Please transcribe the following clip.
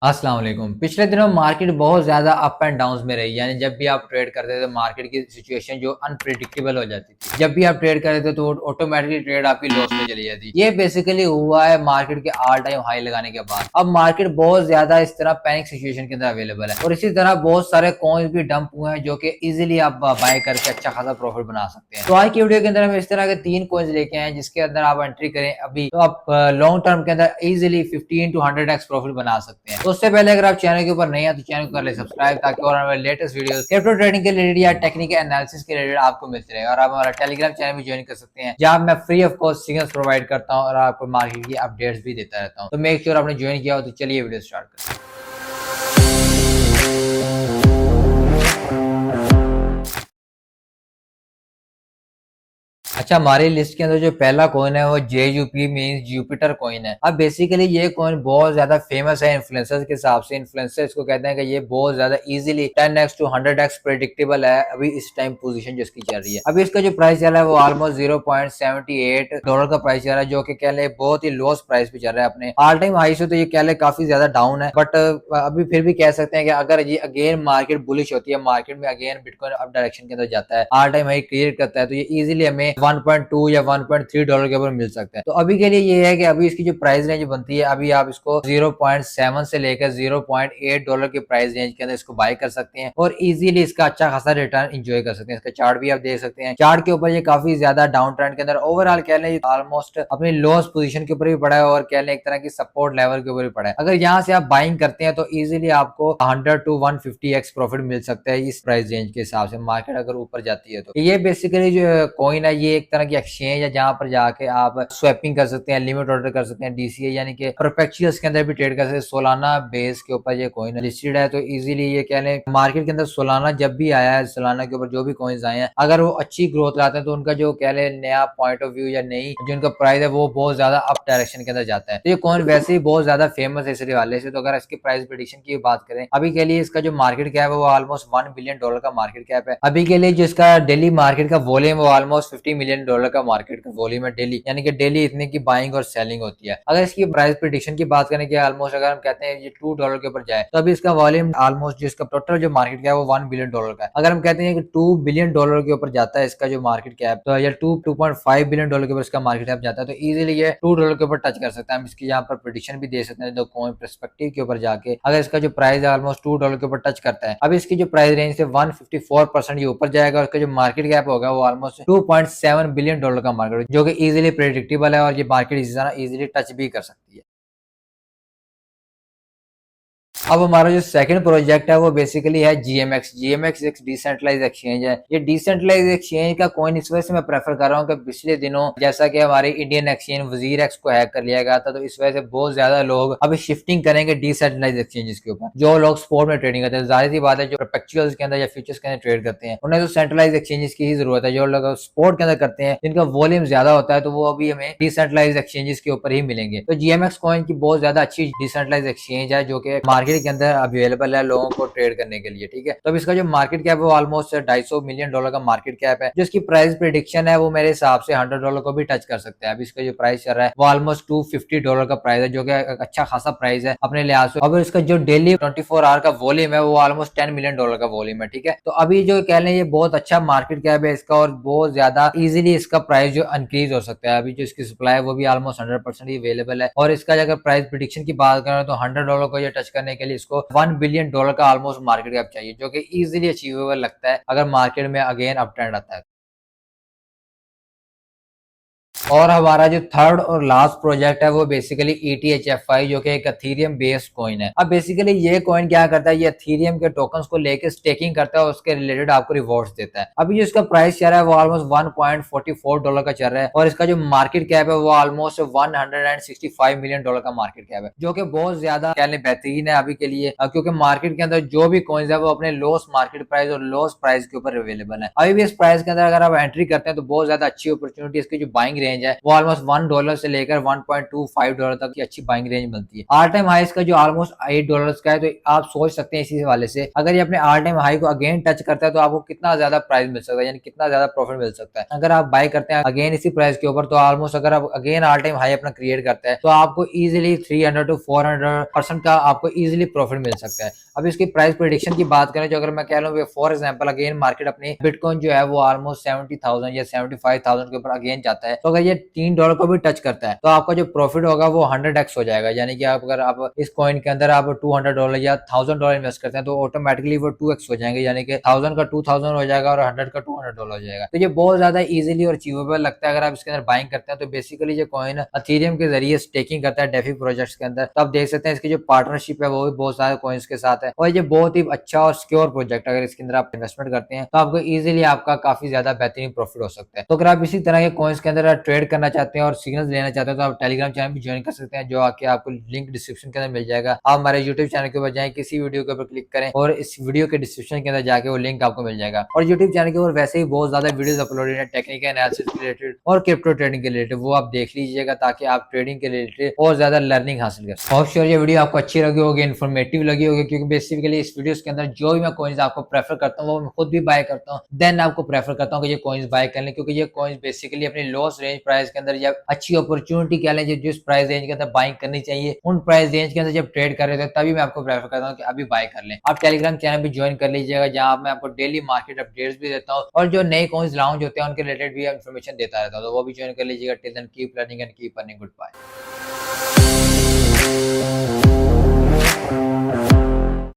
अस्सलाम वालेकुम। पिछले दिनों मार्केट बहुत ज़्यादा अप एंड डाउन्स में रही, यानी जब भी आप ट्रेड करते थे मार्केट की सिचुएशन जो अनप्रेडिक्टेबल हो जाती थी। जब भी आप ट्रेड कर रहे थे तो ऑटोमेटिकली ट्रेड आपकी लॉस में चली जाती। ये बेसिकली हुआ है मार्केट के ऑल टाइम हाई लगाने के बाद। अब मार्केट बहुत ज़्यादा इस तरह पैनिक सिचुएशन के अंदर अवेलेबल है और इसी तरह बहुत सारे कॉइन्स भी डंप हुए हैं जो कि इजीली आप बाय करके अच्छा खासा प्रॉफिट बना सकते हैं। तो आज की वीडियो के अंदर हम इस तरह के 3 कॉइन्स लेके आए हैं जिसके अंदर आप एंट्री करें अभी तो आप लॉन्ग टर्म के अंदर इजीली 15 टू 100x प्रॉफिट बना सकते हैं। तो उससे पहले अगर आप चैनल के ऊपर नहीं है तो चैनल को कर ले सब्सक्राइब ताकि और हमारे लेटेस्ट वीडियोस क्रिप्टो ट्रेडिंग के रिलेटेड या टेक्निकल एनालिसिस के रिलेटेड आपको मिलते रहे। और आप हमारा टेलीग्राम चैनल भी ज्वाइन कर सकते हैं जहां मैं free of cost signals provide करता हूं और आपको मार्केट की अपडेट्स भी देता रहता हूं। तो मेक श्योर आपने ज्वाइन किया हो। तो चलिए वीडियो स्टार्ट करते हैं। अच्छा, हमारी लिस्ट के अंदर जो पहला कॉइन है वो JUP मींस जुपिटर कॉइन है। अब बेसिकली ये कॉइन बहुत ज्यादा फेमस है इन्फ्लुएंसर्स के हिसाब से। इन्फ्लुएंसर्स को कहते हैं कि ये बहुत ज्यादा easily 10x to 100x predictable है अभी इस टाइम पोजीशन जिसकी चल रही है। अभी इसका जो प्राइस चल रहा है वो ऑलमोस्ट $0.78 का प्राइस चल रहा है जो कि कह ले बहुत ही लॉस प्राइस पे चल रहा है। अपने ऑल टाइम हाई से तो ये कह ले काफी ज्यादा डाउन है, बट अभी फिर भी कह सकते हैं कि अगर ये अगेन मार्केट बुलिश होती है, मार्केट में अगेन बिटकॉइन अप डायरेक्शन के अंदर जाता है, ऑल टाइम हाई क्लियर करता है, तो ये इजीली हमें 1.2 या $1.3 के ऊपर मिल सकता है। तो अभी के लिए ये है कि अभी इसकी जो प्राइस रेंज बनती है अभी आप इसको 0.7 से लेकर $0.8 के प्राइस रेंज के अंदर इसको बाय कर सकते हैं और इजीली इसका अच्छा खासा रिटर्न एंजॉय कर सकते हैं। इसका चार्ट भी आप देख सकते हैं। चार्ट के ऊपर ये काफी ज्यादा डाउन ट्रेंड के अंदर ओवरऑल कह लें ऑलमोस्ट अपनी लॉस पोजीशन के ऊपर भी पड़ा है और कह लें एक तरह की सपोर्ट लेवल के ऊपर भी पड़ा है। अगर यहाँ से आप बाइंग करते हैं तो इजीली आपको 100 टू 150x प्रॉफिट मिल सकता है इस प्राइस रेंज के हिसाब से, मार्केट अगर ऊपर जाती है तो। ये बेसिकली जो कॉइन है ये एक तरह की एक्सचेंज है जहां पर जाके आप स्वैपिंग कर सकते हैं, लिमिट ऑर्डर कर सकते हैं, DCA यानी कि परपेचुअल्स के अंदर भी ट्रेड कर सकते हैं। सोलाना बेस के ऊपर ये कॉइन लिस्टेड है, तो इजीली ये कह लें मार्केट के अंदर सोलाना जब भी आया है, सोलाना के ऊपर जो भी कॉइन्स आए हैं अगर वो अच्छी ग्रोथ लाते हैं तो उनका जो कह लें नया पॉइंट ऑफ व्यू या नई जो उनका प्राइस है वो बहुत ज्यादा अप डायरेक्शन के अंदर जाता है। तो ये कॉइन वैसे ही बहुत ज्यादा फेमस है इस हवाले से। तो अगर इसकी प्राइस प्रेडिक्शन की बात करें अभी के लिए इसका जो मार्केट कैप है वो ऑलमोस्ट $1 बिलियन का मार्केट कैप है अभी के लिए। जिसका डेली मार्केट का वॉल्यूम वो ऑलमोस्ट $50 मिलियन का मार्केट का वॉल्यूम है डेली, यानी कि डेली इतने की बाइंग और सेलिंग होती है। अगर इसकी प्राइस प्रेडिक्शन की बात करें कि ऑलमोस्ट अगर हम कहते हैं ये $2 के ऊपर जाए तो अभी इसका वॉल्यूम ऑलमोस्ट जिसका टोटल जो मार्केट कैप है वो $1 बिलियन का है। अगर हम कहते हैं कि $2 बिलियन के ऊपर जाता है इसका जो मार्केट कैप, तो या 2.5 बिलियन डॉलर के ऊपर इसका मार्केट कैप जाता है तो इजीली ये $2 के ऊपर टच कर सकता है। हम इसकी यहाँ पर प्रेडिक्शन भी दे सकते हैं तो कॉइन पर्सपेक्टिव के ऊपर जाके अगर इसका जो प्राइस है ऑलमोस्ट $2 के ऊपर टच करता है, अब इसकी जो प्राइस रेंज से 154% ये ऊपर जाएगा और इसका जो मार्केट कैप होगा वो ऑलमोस्ट $2.7 बिलियन का मार्केट जो कि इजीली प्रेडिक्टेबल है और ये मार्केट इसी तरह इजीली टच भी कर सकती है। अब हमारा जो सेकंड प्रोजेक्ट है वो बेसिकली है GMX। GMX एक डिसेंट्रलाइज एक्सचेंज है। ये डिसेंट्रलाइज एक्सचेंज का कॉइन इस वजह से मैं प्रेफर कर रहा हूँ कि पिछले दिनों जैसा कि हमारे इंडियन एक्सचेंज WZIRX को हैक कर लिया गया था, तो इस वजह से बहुत ज्यादा लोग अभी शिफ्टिंग करेंगे डिसेंट्रलाइज एक्सचेंजेस के ऊपर। जो लोग स्पोर्ट में ट्रेडिंग करते हैं, जाहिर सी बात है जो परपेचुअल्स के अंदर या फ्यूचर्स के अंदर ट्रेड करते हैं उन्हें तो सेंट्रलाइज एक्सचेंजेस की ही जरूरत है। जो लोग स्पोर्ट के अंदर करते हैं जिनका वॉल्यूम ज्यादा होता है तो वो अभी हमें डिसेंट्रलाइज एक्सचेंजेस के ऊपर ही मिलेंगे। तो GMX कॉइन की बहुत ज्यादा अच्छी डिसेंट्रलाइज एक्सचेंज है जो कि मार्केट के अंदर अवेलेबल है लोगों को ट्रेड करने के लिए। ठीक है, तो अब इसका जो मार्केट कैप है वो ऑलमोस्ट $250 मिलियन का मार्केट कैप है। जो इसकी प्राइस प्रेडिक्शन है वो मेरे हिसाब से $100 को भी टच कर सकता है। अब इसका जो प्राइस चल रहा है वो ऑलमोस्ट $250 का प्राइस है जो कि अच्छा खासा प्राइस है अपने लिहाज से। अब इसका जो डेली 24 आवर का वॉल्यूम है वो ऑलमोस्ट $10 मिलियन का वॉल्यूम है। ठीक है, तो अभी जो कह लें ये बहुत अच्छा मार्केट कैप है इसका और बहुत ज्यादा इजीली इसका प्राइस जो इंक्रीज हो सकता है। अभी जो इसकी सप्लाई है वो भी ऑलमोस्ट 100% ही अवेलेबल है और इसका अगर प्राइस प्रेडिक्शन की बात करें तो $100 को ये टच करने के लिए इसको $1 बिलियन का ऑलमोस्ट मार्केट कैप चाहिए जो कि इजीली अचीवेबल लगता है अगर मार्केट में अगेन अप ट्रेंड आता है। और हमारा जो थर्ड और लास्ट प्रोजेक्ट है वो बेसिकली ETHFI जो कि एक एथेरियम बेस्ड कॉइन है। अब बेसिकली ये कॉइन क्या करता है, ये एथेरियम के टोकन्स को लेके स्टेकिंग करता है और उसके रिलेटेड आपको रिवॉर्ड्स देता है। अभी जो इसका प्राइस चल रहा है वो ऑलमोस्ट $1.44 का चल रहा है और इसका जो मार्केट कैप है वो ऑलमोस्ट $165 मिलियन का मार्केट कैप है जो कि बहुत ज्यादा कहने बेहतरीन है अभी के लिए, क्योंकि मार्केट के अंदर जो भी कॉइन्स है वो अपने लोस मार्केट प्राइस और लोस प्राइस के ऊपर अवेलेबल है। अभी भी इस प्राइस के अंदर अगर आप एंट्री करते हैं तो बहुत ज्यादा अच्छी अपॉर्चुनिटी, इसकी जो बाइंग रेंज है वो ऑलमोस्ट $1 से लेकर $1.25 तक की अच्छी बाइंग रेंज मिलती है। ऑल टाइम हाई इसका जो ऑलमोस्ट $8 का है, तो आप सोच सकते हैं इसी हवाले से अगर ये अपने ऑल टाइम हाई को अगेन टच करता है तो आपको कितना ज्यादा प्राइस मिल सकता है, यानी कितना ज्यादा प्रॉफिट मिल सकता है। अगर आप बाय करते हैं अगेन इसी प्राइस के ऊपर, तो ऑलमोस्ट अगर आप अगेन ऑल टाइम हाई अपना क्रिएट करता है तो आपको इजीली 300 to 400% का आपको इजीली प्रॉफिट मिल सकता है। अब इसकी प्राइस प्रेडिक्शन की बात करें, जो अगर मैं कह लूँ फॉर एग्जांपल अगेन मार्केट अपनी बिटकॉइन जो है वो ऑलमोस्ट 70,000 या 75,000 के ऊपर अगेन जाता है, तो अगर ये $3 को भी टच करता है तो आपका जो प्रॉफिट होगा वो 100x हो जाएगा। यानी कि आप अगर आप इस कॉइन के अंदर आप $200 या $1000 इन्वेस्ट करते हैं तो ऑटोमेटिकली वो 2x हो जाएंगे, यानी कि 1000 का 2000 हो जाएगा और 100 का $200 हो जाएगा। तो ये बहुत ज्यादा इजीली और अचीवेबल लगता है अगर आप इसके अंदर बाइंग करते हैं। तो बेसिकली ये कॉइन अथेरियम के जरिए स्टेकिंग करता है डेफी प्रोजेक्ट्स के अंदर। तो आप देख सकते हैं इसकी जो पार्टनरशिप है वो भी बहुत सारे कॉइन्स के साथ है, और ये बहुत ही अच्छा और सिक्योर प्रोजेक्ट अगर इसके अंदर आप इन्वेस्टमेंट करते हैं तो आपको इजीली आपका काफी ज्यादा बेहतरीन प्रॉफिट हो सकता है। तो अगर आप इसी तरह के कॉइन्स के अंदर ट्रेड करना चाहते हैं और सिग्नल्स लेना चाहते हैं तो आप टेलीग्राम चैनल भी ज्वाइन कर सकते हैं, जो आके आपको लिंक डिस्क्रिप्शन के अंदर मिल जाएगा। आप हमारे यूट्यूब चैनल के ऊपर जाएं, किसी वीडियो के ऊपर क्लिक करें और इस वीडियो के डिस्क्रिप्शन के अंदर जाके वो लिंक आपको मिल जाएगा। और यूट्यूब चैनल के ऊपर वैसे ही बहुत ज्यादा वीडियोस अपलोडेड है टेक्निकल एनालिसिस के रिलेटेड और क्रिप्टो ट्रेडिंग के रिलेटेड, वो आप देख लीजिएगा ताकि आप ट्रेडिंग के रिलेटेड और ज्यादा लर्निंग हासिल कर सकें। होप श्योर ये वीडियो आपको अच्छी लगी होगी, इन्फॉर्मेटिव लगी होगी, क्योंकि बेसिकली इस वीडियोस के अंदर जो भी मैं कॉइन्स आपको प्रेफर करता हूँ वो मैं खुद भी बाय करता हूँ, देन आपको प्रेफर करता हूँ कि ये कॉइन्स बाय कर लें, क्योंकि ये कॉइन्स बेसिकली अपनी लॉस रेंज प्राइस के अंदर या अच्छी अपॉर्चुनिटी कह लें जिस प्राइस रेंज के अंदर बाइंग करनी चाहिए उन प्राइस रेंज के अंदर जब ट्रेड कर रहे थे तभी मैं आपको प्रेफर करता हूँ कि अभी बाय कर लें। आप टेलीग्राम चैनल भी ज्वाइन कर लीजिएगा, जहां मैं आपको डेली मार्केट अपडेट्स भी देता हूँ और जो नए कॉइन्स लॉन्च होते हैं उनके रिलेटेड भी इन्फॉर्मेशन देता रहता हूँ, तो वो भी ज्वाइन कर लीजिएगा। Till then keep learning and keep earning. Good bye.